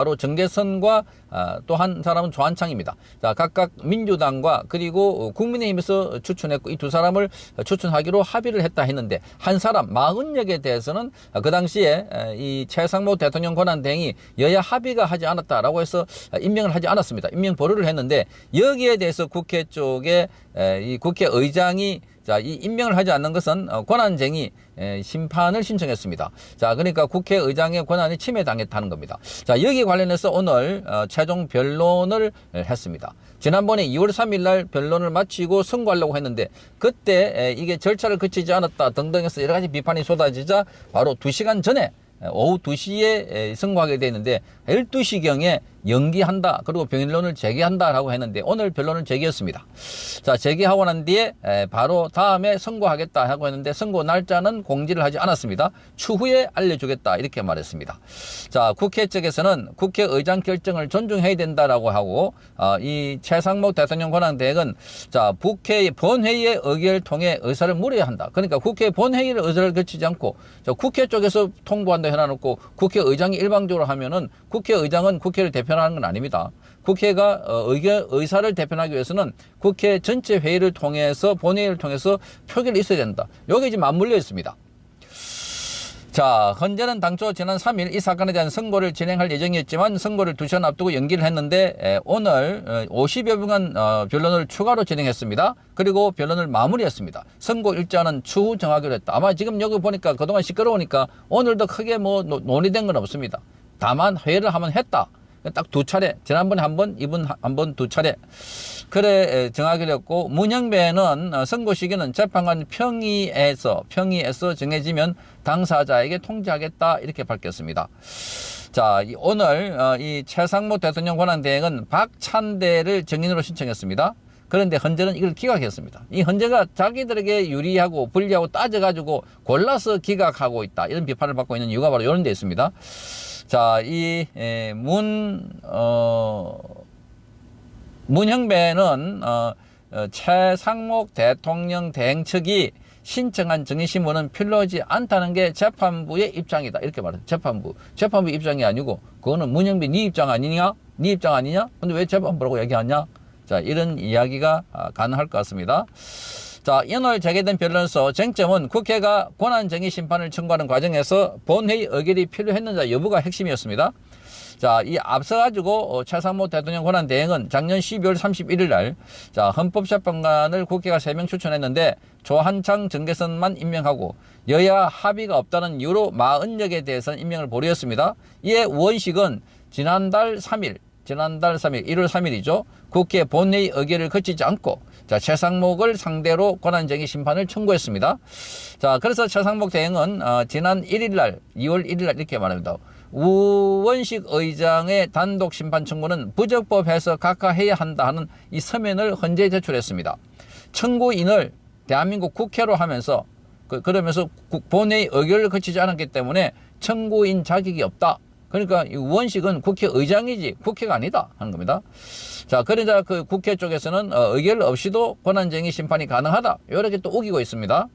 바로 정재선과 또 한 사람은 조한창입니다. 자, 각각 민주당과 그리고 국민의힘에서 추천했고 이 두 사람을 추천하기로 합의를 했다 했는데 한 사람 마은혁에 대해서는 그 당시에 이 최상목 대통령 권한대행이 여야 합의가 하지 않았다라고 해서 임명을 하지 않았습니다. 임명 보류를 했는데 여기에 대해서 국회 쪽에 이 국회의장이 자, 이 임명을 하지 않는 것은 권한쟁의 심판을 신청했습니다. 자, 그러니까 국회의장의 권한이 침해당했다는 겁니다. 자, 여기 관련해서 오늘 최종 변론을 했습니다. 지난번에 2월 3일 날 변론을 마치고 선고하려고 했는데 그때 이게 절차를 거치지 않았다 등등 해서 여러 가지 비판이 쏟아지자 바로 2시간 전에 오후 2시에 선고하게 되는데 12시경에 연기한다 그리고 변론을 재개한다라고 했는데 오늘 변론을 재개했습니다. 자, 재개하고 난 뒤에 바로 다음에 선고하겠다 하고 했는데 선고 날짜는 공지를 하지 않았습니다. 추후에 알려주겠다 이렇게 말했습니다. 자, 국회 측에서는 국회의장 결정을 존중해야 된다라고 하고 이 최상목 대통령 권한대행은 자, 국회의 본회의의 의결을 통해 의사를 물어야 한다. 그러니까 국회 본회의를 의사를 거치지 않고 국회 쪽에서 통보한다 해놔놓고 국회의장이 일방적으로 하면은 국회의장은 국회를 대표하는 건 아닙니다. 국회가 의사를 대표하기 위해서는 국회 전체 회의를 통해서 본회의를 통해서 표결이 있어야 된다. 여기 지금 맞물려 있습니다. 자, 헌재는 당초 지난 3일 이 사건에 대한 선고를 진행할 예정이었지만 선고를 2시간 앞두고 연기를 했는데 오늘 50여 분간 변론을 추가로 진행했습니다. 그리고 변론을 마무리했습니다. 선고 일자는 추후 정하기로 했다. 아마 지금 여기 보니까 그동안 시끄러우니까 오늘도 크게 뭐 논의된 건 없습니다. 다만 회의를 한번 했다. 딱 2차례. 지난번에 한 번, 이번 한 번 2차례. 그래 정하기로 했고 문형배는 선고 시기는 재판관 평의에서 정해지면 당사자에게 통지하겠다 이렇게 밝혔습니다. 자, 오늘 이 최상목 대통령 권한대행은 박찬대를 증인으로 신청했습니다. 그런데 헌재는 이걸 기각했습니다. 이 헌재가 자기들에게 유리하고 불리하고 따져가지고 골라서 기각하고 있다. 이런 비판을 받고 있는 이유가 바로 이런 데 있습니다. 자, 이 문형배는 최상목 대통령 대행 측이 신청한 증인신문은 필요하지 않다는 게 재판부의 입장이다. 이렇게 말해요. 재판부 입장이 아니고 그거는 문형배 네 입장 아니냐? 네 입장 아니냐? 근데 왜 재판부라고 얘기하냐? 자, 이런 이야기가 가능할 것 같습니다. 자, 오늘 재개된 변론서 쟁점은 국회가 권한쟁의 심판을 청구하는 과정에서 본회의 의결이 필요했는지 여부가 핵심이었습니다. 자, 이 앞서가지고 최상목 대통령 권한대행은 작년 12월 31일 날 자, 헌법재판관을 국회가 3명 추천했는데 조한창, 정재선만 임명하고 여야 합의가 없다는 이유로 마은혁에 대해서는 임명을 보류했습니다. 이에 우원식은 지난달 3일 1월 3일이죠. 국회 본회의 의결을 거치지 않고 자, 최상목을 상대로 권한쟁의 심판을 청구했습니다. 자, 그래서 최상목 대행은 지난 1일 날 2월 1일 날 이렇게 말합니다. 우원식 의장의 단독 심판 청구는 부적법해서 각하해야 한다 하는 이 서면을 헌재에 제출했습니다. 청구인을 대한민국 국회로 하면서 그러면서 본회의 의결을 거치지 않았기 때문에 청구인 자격이 없다. 그러니까 이 우원식은 국회의장이지 국회가 아니다 하는 겁니다. 자, 그러자 그 국회 쪽에서는 의결 없이도 권한쟁의 심판이 가능하다. 이렇게 또 우기고 있습니다.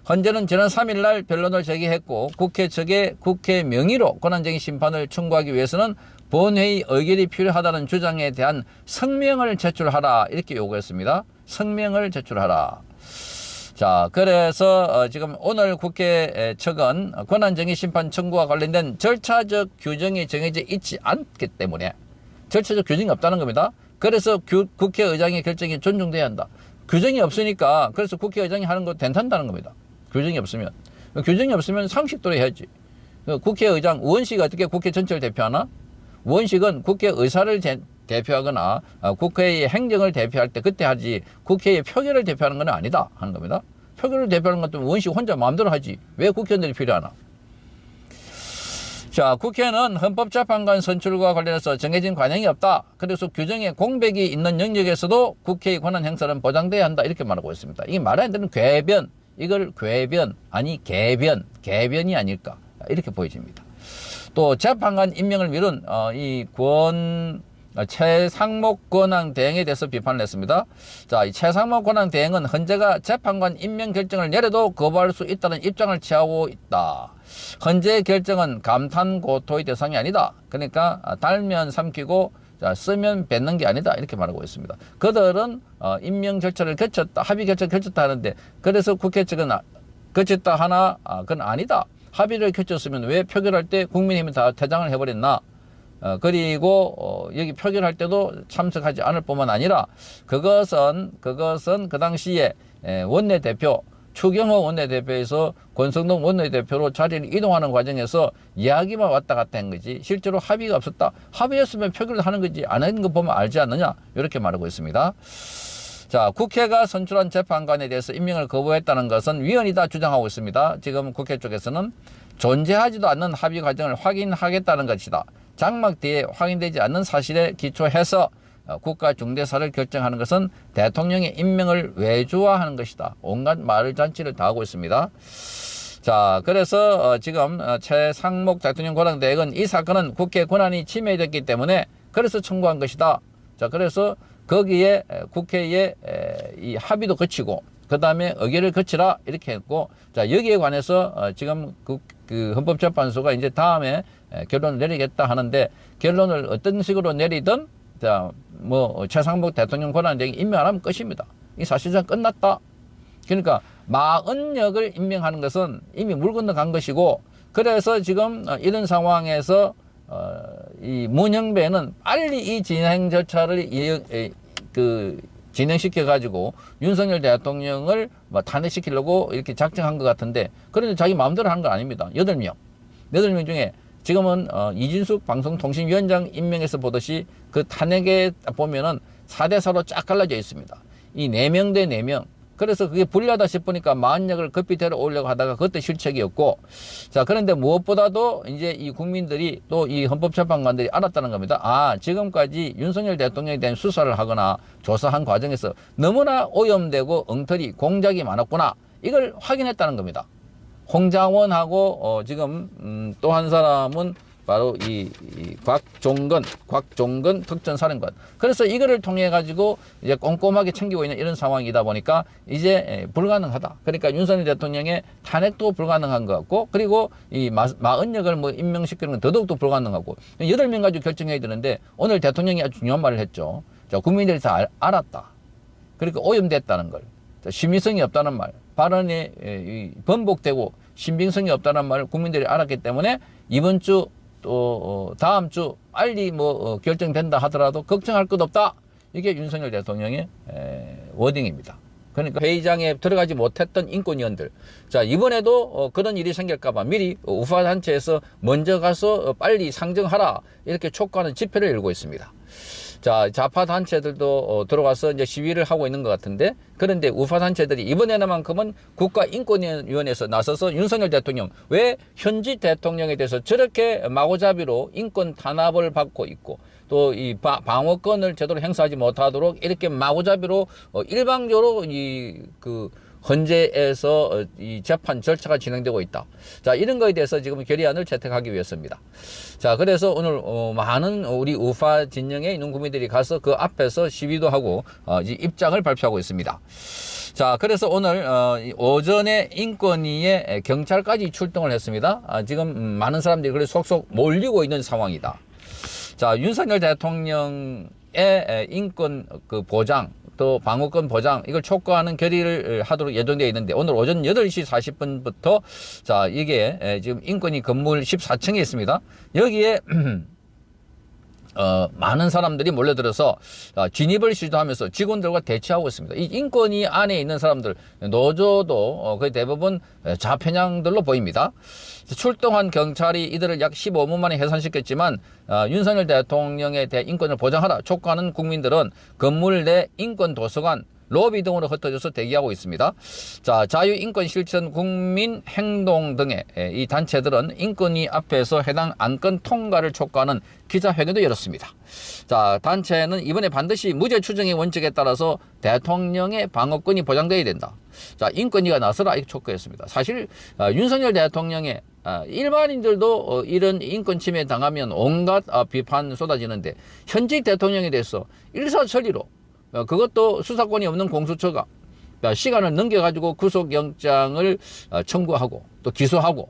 헌재는 지난 3일 날 변론을 제기했고 국회 측에 국회 명의로 권한쟁의 심판을 청구하기 위해서는 본회의 의결이 필요하다는 주장에 대한 성명을 제출하라 이렇게 요구했습니다. 성명을 제출하라. 자, 그래서 지금 오늘 국회 측은 권한쟁의 심판 청구와 관련된 절차적 규정이 정해져 있지 않기 때문에 절차적 규정이 없다는 겁니다. 그래서 국회의장의 결정이 존중돼야 한다. 규정이 없으니까 그래서 국회의장이 하는 거 된다는 겁니다. 규정이 없으면 상식대로 해야지. 국회의장 우원식이 어떻게 국회 전체를 대표하나? 우원식은 국회의사를 대표하거나 국회의 행정을 대표할 때 그때 하지 국회의 표결을 대표하는 건 아니다 하는 겁니다. 표결을 대표하는 것도 우원식 혼자 마음대로 하지 왜 국회의원들이 필요하나? 자, 국회는 헌법재판관 선출과 관련해서 정해진 관행이 없다. 그래서 규정에 공백이 있는 영역에서도 국회의 권한 행사는 보장돼야 한다 이렇게 말하고 있습니다. 이게 말이 안 되는 궤변, 이걸 궤변 아니 개변이 아닐까 이렇게 보여집니다. 또 재판관 임명을 미룬 이 최상목 권한대행에 대해서 비판을 했습니다. 자, 이 최상목 권한대행은 헌재가 재판관 임명 결정을 내려도 거부할 수 있다는 입장을 취하고 있다. 헌재 결정은 감탄고토의 대상이 아니다. 그러니까 달면 삼키고 쓰면 뱉는 게 아니다. 이렇게 말하고 있습니다. 그들은 임명 절차를 거쳤다. 합의 결정을 거쳤다 하는데 그래서 국회 측은 거쳤다 하나 그건 아니다. 합의를 거쳤으면 왜 표결할 때 국민의힘이 다 퇴장을 해버렸나. 그리고 여기 표결할 때도 참석하지 않을 뿐만 아니라 그것은 그 당시에 원내대표 추경호 원내대표에서 권성동 원내대표로 자리를 이동하는 과정에서 이야기만 왔다 갔다 한 거지 실제로 합의가 없었다. 합의했으면 표결을 하는 거지 안 한 거 보면 알지 않느냐 이렇게 말하고 있습니다. 자, 국회가 선출한 재판관에 대해서 임명을 거부했다는 것은 위헌이다 주장하고 있습니다. 지금 국회 쪽에서는 존재하지도 않는 합의 과정을 확인하겠다는 것이다. 장막 뒤에 확인되지 않는 사실에 기초해서 국가 중대사를 결정하는 것은 대통령의 임명을 외주화하는 것이다. 온갖 말을 잔치를 다 하고 있습니다. 자, 그래서 지금 최상목 대통령 권한대행은 이 사건은 국회 권한이 침해됐기 때문에 그래서 청구한 것이다. 자, 그래서 거기에 국회에 이 합의도 거치고 그 다음에 의결을 거치라 이렇게 했고, 자, 여기에 관해서 지금 그 헌법재판소가 이제 다음에 결론을 내리겠다 하는데 결론을 어떤 식으로 내리든 자, 뭐 최상목 대통령 권한대행이 임명 안 하면 끝입니다. 이 사실상 끝났다. 그러니까 마은역을 임명하는 것은 이미 물 건너간 것이고, 그래서 지금 이런 상황에서 이 문영배는 빨리 이 진행 절차를 진행시켜 가지고 윤석열 대통령을 탄핵시키려고 이렇게 작정한 것 같은데, 그런데 자기 마음대로 하는 건 아닙니다. 8명 중에 지금은 이진숙 방송통신위원장 임명해서 보듯이 그 탄핵에 보면은 4대4로 쫙 갈라져 있습니다. 이 4명 대 4명. 그래서 그게 불리하다 싶으니까 마은역을 급히 데려오려고 하다가 그것도 실책이었고, 자, 그런데 무엇보다도 이제 이 국민들이 또 이 헌법재판관들이 알았다는 겁니다. 아, 지금까지 윤석열 대통령에 대한 수사를 하거나 조사한 과정에서 너무나 오염되고 엉터리, 공작이 많았구나. 이걸 확인했다는 겁니다. 홍장원하고 지금 또 한 사람은 바로 이 곽종건 특전사령관. 그래서 이거를 통해 가지고 이제 꼼꼼하게 챙기고 있는 이런 상황이다 보니까 이제 불가능하다. 그러니까 윤석열 대통령의 탄핵도 불가능한 것 같고, 그리고 이 마은역을 뭐 임명시키는 건 더더욱도 불가능하고, 8명 가지고 결정해야 되는데 오늘 대통령이 아주 중요한 말을 했죠. 자, 국민들이 다 알았다. 그러니까 오염됐다는 걸. 자, 심의성이 없다는 말, 발언이 번복되고 신빙성이 없다는 말을 국민들이 알았기 때문에 이번 주 또 다음 주 빨리 결정된다 하더라도 걱정할 것 없다. 이게 윤석열 대통령의 워딩입니다. 그러니까 회의장에 들어가지 못했던 인권위원들, 자, 이번에도 그런 일이 생길까봐 미리 우파 단체에서 먼저 가서 빨리 상정하라 이렇게 촉구하는 집회를 열고 있습니다. 자, 좌파 단체들도 들어가서 이제 시위를 하고 있는 것 같은데, 그런데 우파 단체들이 이번에만큼은 국가인권위원회에서 나서서 윤석열 대통령, 왜 현지 대통령에 대해서 저렇게 마구잡이로 인권 탄압을 받고 있고, 또 이 방어권을 제대로 행사하지 못하도록 이렇게 마구잡이로 일방적으로 헌재에서 이 재판 절차가 진행되고 있다. 자, 이런 거에 대해서 지금 결의안을 채택하기 위해서입니다. 자, 그래서 오늘 많은 우리 우파 진영에 있는 국민들이 가서 그 앞에서 시위도 하고 입장을 발표하고 있습니다. 자, 그래서 오늘 오전에 인권위에 경찰까지 출동을 했습니다. 지금 많은 사람들이 그래서 속속 몰리고 있는 상황이다. 자, 윤석열 대통령의 인권 보장, 또 방어권 보장, 이걸 촉구하는 결의를 하도록 예정되어 있는데, 오늘 오전 8시 40분부터 자, 이게 지금 인권위 건물 14층에 있습니다. 여기에 많은 사람들이 몰려들어서 진입을 시도하면서 직원들과 대치하고 있습니다. 이 인권위 안에 있는 사람들, 노조도 거의 대부분 좌편향들로 보입니다. 출동한 경찰이 이들을 약 15분 만에 해산시켰지만 윤석열 대통령에 대해 인권을 보장하라 촉구하는 국민들은 건물 내 인권도서관, 로비 등으로 흩어져서 대기하고 있습니다. 자, 자유인권실천 국민행동 등의 이 단체들은 인권위 앞에서 해당 안건 통과를 촉구하는 기자회견도 열었습니다. 자, 단체는 이번에 반드시 무죄 추정의 원칙에 따라서 대통령의 방어권이 보장되어야 된다. 자, 인권위가 나서라 이렇게 촉구했습니다. 사실 윤석열 대통령의 일반인들도 이런 인권 침해 당하면 온갖 비판 쏟아지는데, 현직 대통령에 대해서 일사천리로, 그것도 수사권이 없는 공수처가 시간을 넘겨가지고 구속영장을 청구하고 또 기소하고,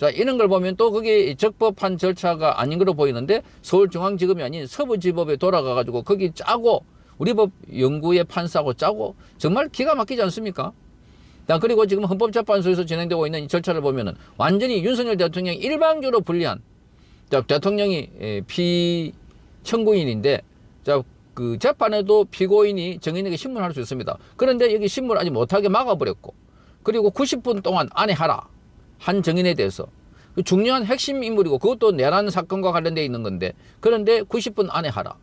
자, 이런 걸 보면 또 그게 적법한 절차가 아닌 걸로 보이는데 서울중앙지검이 아닌 서부지법에 돌아가가지고 거기 짜고 우리 법 연구의 판사하고 짜고 정말 기가 막히지 않습니까? 자, 그리고 지금 헌법재판소에서 진행되고 있는 이 절차를 보면은 완전히 윤석열 대통령이 일방적으로 불리한, 자, 대통령이 피청구인인데, 자, 그 재판에도 피고인이 정인에게 신문할 수 있습니다. 그런데 여기 신문을 아직 못하게 막아버렸고, 그리고 90분 동안 안에 하라. 한 정인에 대해서. 중요한 핵심 인물이고 그것도 내란 사건과 관련되어 있는 건데, 그런데 90분 안에 하라.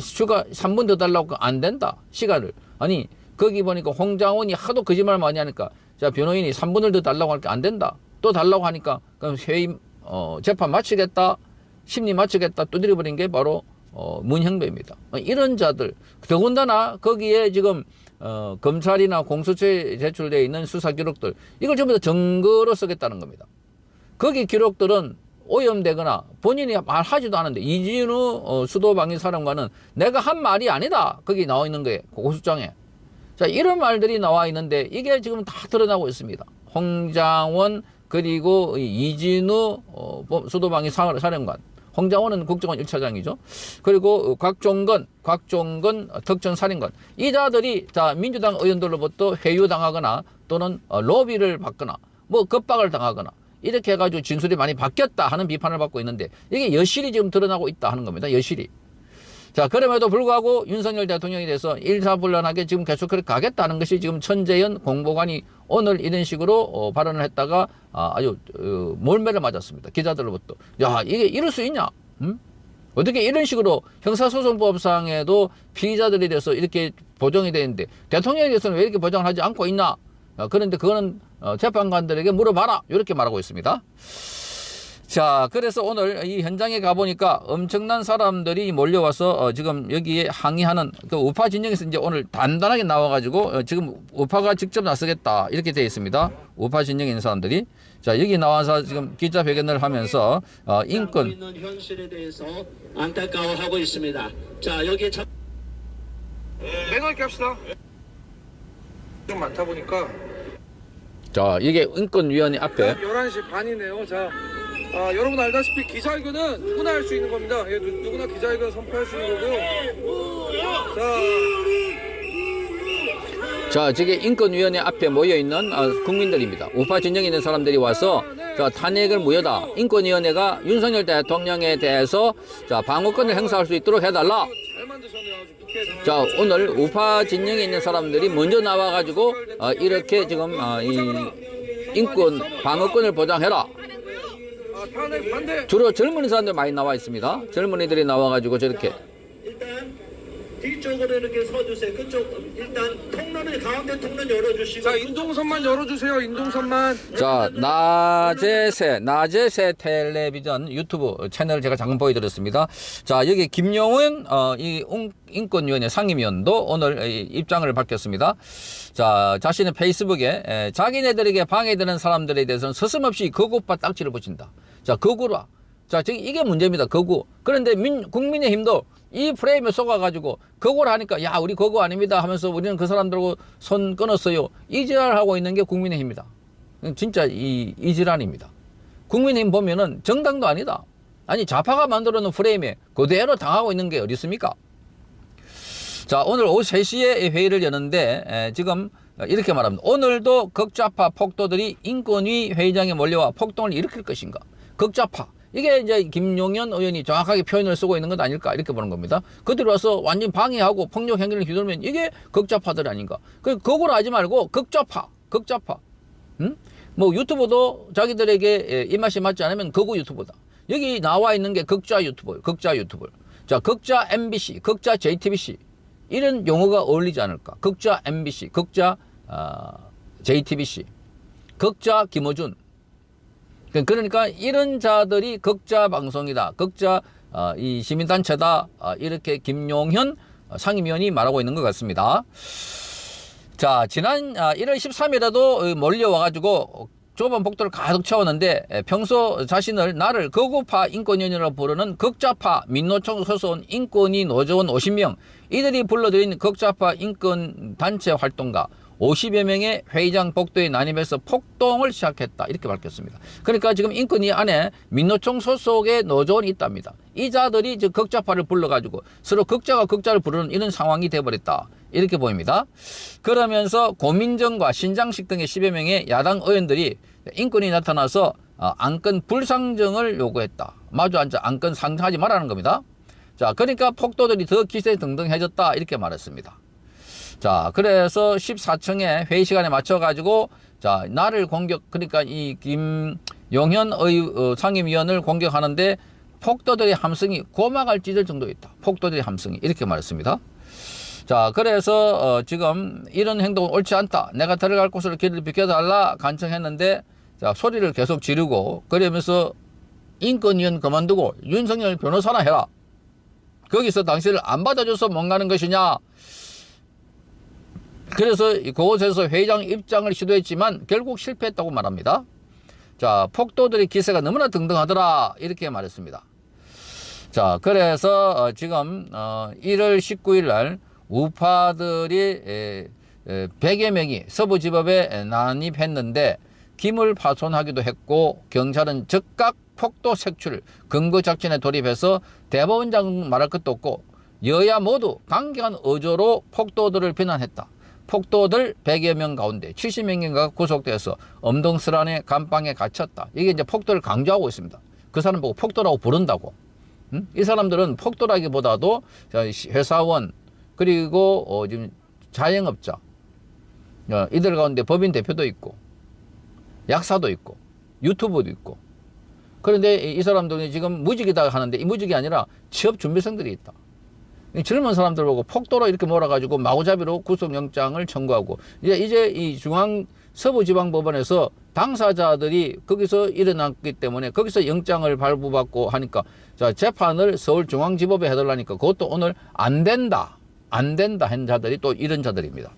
추가 3분 더 달라고 안 된다. 시간을. 아니, 거기 보니까 홍장원이 하도 거짓말 많이 하니까, 자, 변호인이 3분을 더 달라고 하니까 안 된다. 또 달라고 하니까, 그럼 회의, 재판 마치겠다. 심리 마치겠다. 두드려버린 게 바로, 문형배입니다. 이런 자들. 더군다나 거기에 지금, 검찰이나 공수처에 제출되어 있는 수사 기록들, 이걸 전부 다 증거로 쓰겠다는 겁니다. 거기 기록들은 오염되거나 본인이 말하지도 않은데, 이진우 수도방위사령관은 내가 한 말이 아니다. 거기 나와 있는 거예요. 고소장에. 자, 이런 말들이 나와 있는데 이게 지금 다 드러나고 있습니다. 홍장원, 그리고 이진우 수도방위사령관. 홍장원은 국정원 1차장이죠. 그리고 곽종건 특전사령관. 이 자들이, 자, 민주당 의원들로부터 회유당하거나 또는 로비를 받거나 뭐 겁박을 당하거나 이렇게 해가지고 진술이 많이 바뀌었다 하는 비판을 받고 있는데, 이게 여실히 지금 드러나고 있다 하는 겁니다. 여실히. 자, 그럼에도 불구하고 윤석열 대통령에 대해서 일사불란하게 지금 계속 그렇게 가겠다는 것이 지금 천재현 공보관이 오늘 이런 식으로 발언을 했다가 아주 몰매를 맞았습니다. 기자들로부터. 야, 이게 이럴 수 있냐? 어떻게 이런 식으로 형사소송법상에도 피의자들에 대해서 이렇게 보정이 되는데 대통령에 대해서는 왜 이렇게 보장을 하지 않고 있나? 그런데 그거는 재판관들에게 물어봐라. 이렇게 말하고 있습니다. 자, 그래서 오늘 이 현장에 가보니까 엄청난 사람들이 몰려와서 지금 여기에 항의하는 그 우파 진영에서 이제 오늘 단단하게 나와가지고 지금 우파가 직접 나서겠다 이렇게 되어 있습니다. 우파 진영에 있는 사람들이. 자, 여기 나와서 지금 기자회견을 하면서 인권 있는 현실에 대해서 안타까워하고 있습니다. 자, 여기에 매너있게 합시다. 좀 많다 보니까. 자, 이게 인권위원회 앞에 11시 반이네요. 자, 여러분 알다시피 기자회견은 누구나 할 수 있는 겁니다. 예, 누구나 기자회견 선포할 수 있는 거고요. 자, 저게 인권위원회 앞에 모여있는 국민들입니다. 우파 진영에 있는 사람들이 와서 자, 탄핵을 무효다. 인권위원회가 윤석열 대통령에 대해서 자, 방어권을 행사할 수 있도록 해달라. 잘 만드셨네요. 아주 부캐. 자, 오늘 우파 진영에 있는 사람들이 먼저 나와가지고 이렇게 지금 이 인권 방어권을 보장해라. 탄핵 반대. 주로 젊은 사람들 많이 나와 있습니다. 젊은이들이 나와가지고 저렇게. 일단 뒤쪽으로 이렇게 서주세요. 그쪽 일단 통로는 가운데 통로 열어주시고. 자, 인동선만 열어주세요. 인동선만. 자, 나제세 텔레비전 유튜브 채널 제가 잠깐 보여드렸습니다. 자, 여기 김용은 이 인권위원회 상임위원도 오늘 입장을 밝혔습니다. 자, 자신의 페이스북에 자기네들에게 방해되는 사람들에 대해서는 서슴없이 거구파 딱지를 붙인다. 자, 거구라. 자, 지금 이게 문제입니다. 거구. 그런데 국민의힘도 이 프레임에 속아가지고 거구를 하니까 야, 우리 거구 아닙니다 하면서 우리는 그 사람들하고 손 끊었어요. 이 지랄하고 있는 게 국민의힘이다. 진짜 이 지랄입니다. 국민의힘 보면은 정당도 아니다. 아니, 좌파가 만들어놓은 프레임에 그대로 당하고 있는 게 어디 있습니까? 자, 오늘 오후 3시에 회의를 여는데 지금 이렇게 말합니다. 오늘도 극좌파 폭도들이 인권위 회의장에 몰려와 폭동을 일으킬 것인가? 극좌파. 이게 이제 김용현 의원이 정확하게 표현을 쓰고 있는 것 아닐까 이렇게 보는 겁니다. 그들이 와서 완전 방해하고 폭력 행위를 휘둘면 이게 극좌파들 아닌가. 그걸 하지 말고 극좌파. 응? 뭐 유튜브도 자기들에게 입맛이 맞지 않으면 극우 유튜브다. 여기 나와 있는 게 극좌 유튜버. 자, 극좌 MBC, 극좌 JTBC. 이런 용어가 어울리지 않을까. 극좌 MBC, 극좌 JTBC, 극좌 김어준. 그러니까 이런 자들이 극좌 방송이다. 극좌 이 시민단체다. 이렇게 김용현 상임위원이 말하고 있는 것 같습니다. 자, 지난 1월 13일에도 몰려와가지고 좁은 복도를 가득 채웠는데 평소 자신을 나를 거구파 인권위원이라고 부르는 극좌파 민노총 소속 인권위 노조원 50명 이들이 불러들인 극좌파 인권단체 활동가 50여 명의 회의장 복도에 난입해서 폭동을 시작했다. 이렇게 밝혔습니다. 그러니까 지금 인권위 안에 민노총 소속의 노조원이 있답니다. 이 자들이 지금 극좌파를 불러가지고 서로 극자가 극자를 부르는 이런 상황이 돼버렸다. 이렇게 보입니다. 그러면서 고민정과 신장식 등의 10여 명의 야당 의원들이 인권이 나타나서 안건 불상정을 요구했다. 마주 앉아 안건 상정하지 말라는 겁니다. 자, 그러니까 폭도들이 더 기세등등해졌다. 이렇게 말했습니다. 자, 그래서 14층에 회의 시간에 맞춰가지고, 자, 나를 공격, 그러니까 이 김용현 상임위원을 공격하는데 폭도들의 함성이 고막을 찢을 정도였다. 폭도들의 함성이. 이렇게 말했습니다. 자, 그래서 지금 이런 행동은 옳지 않다. 내가 들어갈 곳을 길을 비켜달라 간청했는데, 자, 소리를 계속 지르고, 그러면서 인권위원 그만두고 윤석열 변호사나 해라. 거기서 당신을 안 받아줘서 못 가는 것이냐. 그래서 그곳에서 회의장 입장을 시도했지만 결국 실패했다고 말합니다. 자, 폭도들의 기세가 너무나 등등하더라. 이렇게 말했습니다. 자, 그래서 지금 1월 19일 날 우파들이 100여 명이 서부지법에 난입했는데 기물 파손하기도 했고 경찰은 즉각 폭도 색출 근거 작전에 돌입해서 대법원장 말할 것도 없고 여야 모두 강경한 어조로 폭도들을 비난했다. 폭도들 100여 명 가운데 70명인가 구속돼서 엄동설안의 감방에 갇혔다. 이게 이제 폭도를 강조하고 있습니다. 그 사람 보고 폭도라고 부른다고. 이 사람들은 폭도라기보다도 회사원 그리고 지금 자영업자 이들 가운데 법인 대표도 있고 약사도 있고 유튜버도 있고 그런데 이 사람들이 지금 무직이다 하는데 이 무직이 아니라 취업 준비생들이 있다. 젊은 사람들 보고 폭도로 이렇게 몰아가지고 마구잡이로 구속영장을 청구하고 이제 이 서부지방법원에서 당사자들이 거기서 일어났기 때문에 거기서 영장을 발부받고 하니까 자 재판을 서울중앙지법에 해달라니까 그것도 오늘 안 된다 한 자들이 또 이런 자들입니다.